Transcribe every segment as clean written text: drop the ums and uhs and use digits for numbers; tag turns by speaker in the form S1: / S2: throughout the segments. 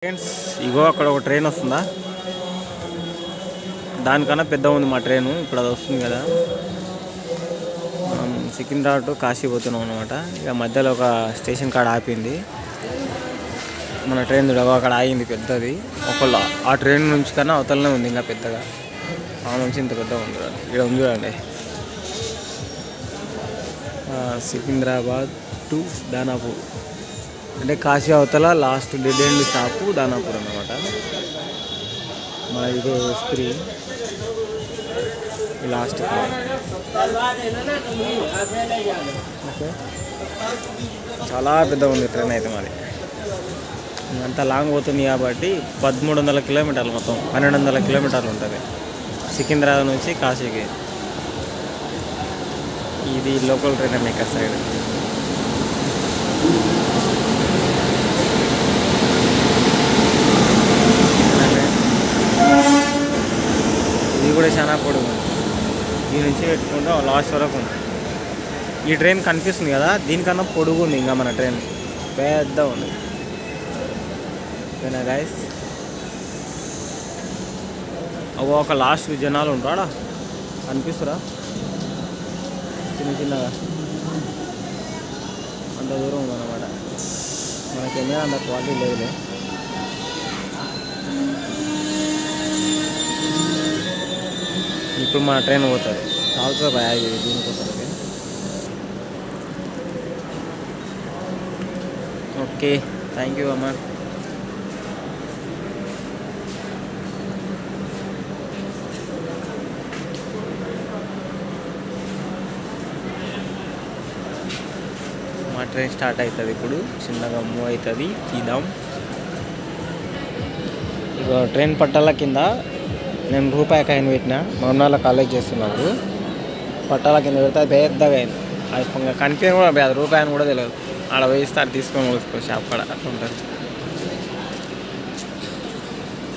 S1: Friends ఇగో అక్కడ ఒక train వస్తుందా, దానికన్నా పెద్ద ఉంది మా ట్రైను. ఇప్పుడు అది వస్తుంది కదా, మనం సికింద్రాబాద్ టు కాశీ పోతున్నాం అనమాట. ఇక మధ్యలో ఒక స్టేషన్ కాడ ఆపింది మన ట్రైన్. అక్కడ ఆగింది పెద్దది. ఒకళ్ళు ఆ ట్రైన్ నుంచి కన్నా అవతలనే ఉంది ఇంకా పెద్దగా. ఆ నుంచి ఇంత పెద్దగా ఉంది. ఇక్కడ ఉంది చూడండి, సికింద్రాబాద్ టు దానాపూర్. అంటే కాశీ అవతల last dead end shop Danapur అన్నమాట. మన ఇదే స్త్రీ లాస్ట్. ఓకే, చాలా పెద్దగా ఉంది ట్రైన్ అయితే మాది. అంత లాంగ్ పోతుంది కాబట్టి 1300 కిలోమీటర్లు, మొత్తం 1200 కిలోమీటర్లు ఉంటుంది సికింద్రాబాద్ నుంచి కాశీకి. ఇది లోకల్ ట్రైన్ అండి ఇక్కడ సైడ్. ఇది కూడా చాలా పొడుగు ఉంది. దీని నుంచి పెట్టుకుంటే లాస్ట్ వరకు ఉంది. ఈ ట్రైన్ కనిపిస్తుంది కదా, దీనికన్నా పొడుగు ఉంది ఇంకా మన ట్రైన్, పెద్ద ఉంది. ఓకేనా గైస్, ఒక లాస్ట్ జనాలు ఉంటాడా కనిపిస్తురా చిన్న చిన్నగా, అంత దూరం ఉందన్నమాట. మన కెమెరా అంత క్వాలిటీ లేదులే. ఇప్పుడు మన ట్రైన్ పోతుంది చాలా బాగా దీనికోసం. ఓకే, థ్యాంక్ యూ అమ్మ. మా ట్రైన్ స్టార్ట్ అవుతుంది ఇప్పుడు, చిన్నగా మూవ్ అవుతుంది. తీద్దాం. ఇక ట్రైన్ పట్టాల కింద నేను రూపాయి కాయిన్ పెట్టిన. మౌనాల కాలేజ్ చేస్తున్నప్పుడు పట్టాల కింద పెడితే అది పెద్దగా అయింది. అది కనిపించని కూడా అది రూపాయి అని కూడా తెలియదు. ఆడ పోయి స్టార్ట్ తీసుకొని పోసుకో షాప్ కాడ అట్లా ఉంటుంది.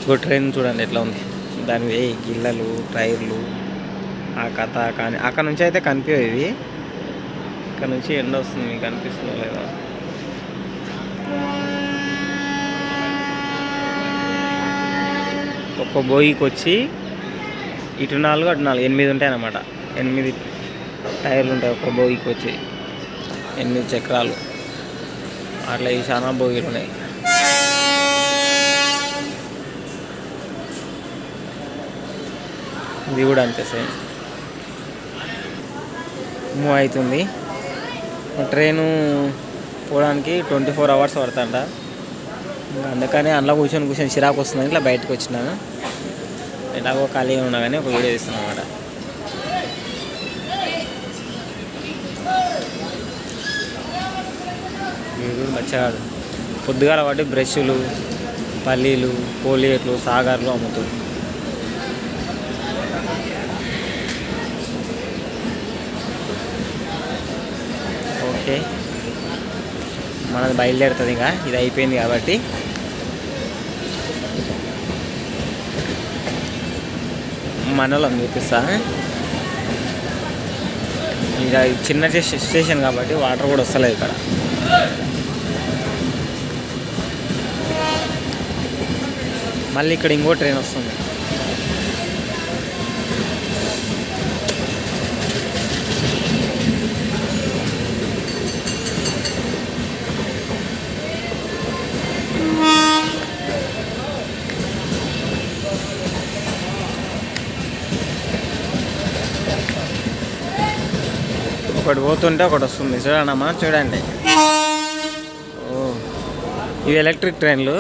S1: ఇంకో ట్రైన్ చూడండి ఎట్లా ఉంది. దాని గిల్లలు, టైర్లు, ఆ కథ. కానీ అక్కడ నుంచి అయితే కనిపించదు ఇది. ఇక్కడ నుంచి ఎండ వస్తుంది, మీకు కనిపిస్తుందో లేదా. ఒక్క బోగికి వచ్చి ఇటు 4 అటు 4 8 ఉంటాయి అన్నమాట. 8 టైర్లు ఉంటాయి ఒక్క బోగికి వచ్చి, 8 చక్రాలు అట్లా. ఇవి చాలా బోగీలు ఉన్నాయి. ఇది కూడా అంతే సేమ్ మూవ్ అవుతుంది. ట్రైను పోవడానికి 24 అవర్స్ పడుతుంట. అందుకని అందులో కూర్చొని చిరాకు వస్తుందని ఇట్లా బయటకు వచ్చినాను. ఎలాగో ఖాళీగా ఉన్నా కానీ ఒక వీడియో తీస్తున్నాను అన్నమాట. వీడు మచ్చగాడు పొద్దుగాల వాటి బ్రష్లు, పల్లీలు, కోలిగేట్లు, సాగర్లు అమ్ముతుంది. ఓకే, మనది బయలుదేరుతుంది. ఇంకా ఇది అయిపోయింది కాబట్టి మనోళ్ళని చూపిస్తా. ఇక చిన్న స్టేషన్ కాబట్టి వాటర్ కూడా వస్తలేదు ఇక్కడ. మళ్ళీ ఇక్కడ ఇంకో ట్రైన్ వస్తుంది. ఒకటి పోతుంటే ఒకటి వస్తుంది చూడండమ్మా, చూడండి. ఓ, ఇవి ఎలక్ట్రిక్ ట్రైన్లు.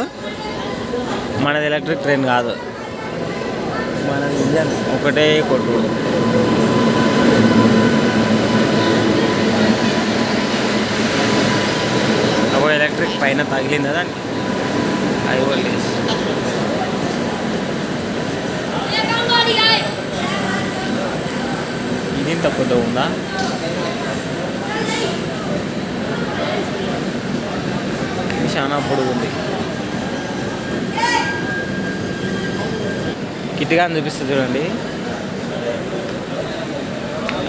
S1: మనది ఎలక్ట్రిక్ ట్రైన్ కాదు, మనది ఇంజన్ ఒకటే కొట్టుడు. ఒక ఎలక్ట్రిక్ పైన తగిలిందా దానికి, అది వదిలేసి. ఇది ఇంత పెద్ద ఉందా, చాలా పొడుగు ఉంది. కిట్గా అని చూపిస్తుంది చూడండి.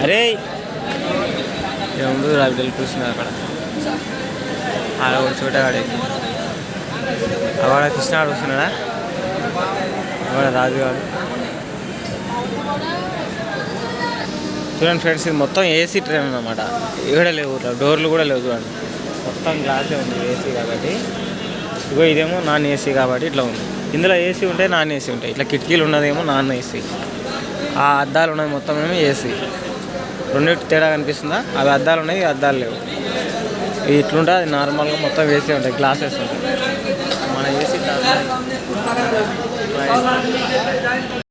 S1: అరే ఏముంది రాజు కూర్చున్నారు అక్కడ. ఆడ ఒక చోట ఆడే అవాడ కృష్ణాడు వస్తున్నాడా, అవాడ రాజుగాడు. చూడండి ఫ్రెండ్స్, ఇది మొత్తం ఏసీ ట్రైన్ అన్నమాట. ఇక్కడ లేవు డోర్లు కూడా లేవు చూడండి, మొత్తం గ్లాసే ఉంది ఏసీ కాబట్టి. ఇగో ఇదేమో నాన్ ఏసీ కాబట్టి ఇట్లా ఉంది. ఇందులో ఏసీ ఉంటాయి, నాన్ ఏసీ ఉంటాయి. ఇట్లా కిటికీలు ఉన్నదేమో నాన్ ఏసీ, ఆ అద్దాలు ఉన్నది మొత్తం ఏమో ఏసీ. రెండింటి తేడా కనిపిస్తుందా? అవి అద్దాలు ఉన్నాయి, అద్దాలు లేవు. ఇట్లుంటే అది నార్మల్గా మొత్తం ఏసీ ఉంటాయి, గ్లాసెస్ ఉంటాయి. మన ఏసీ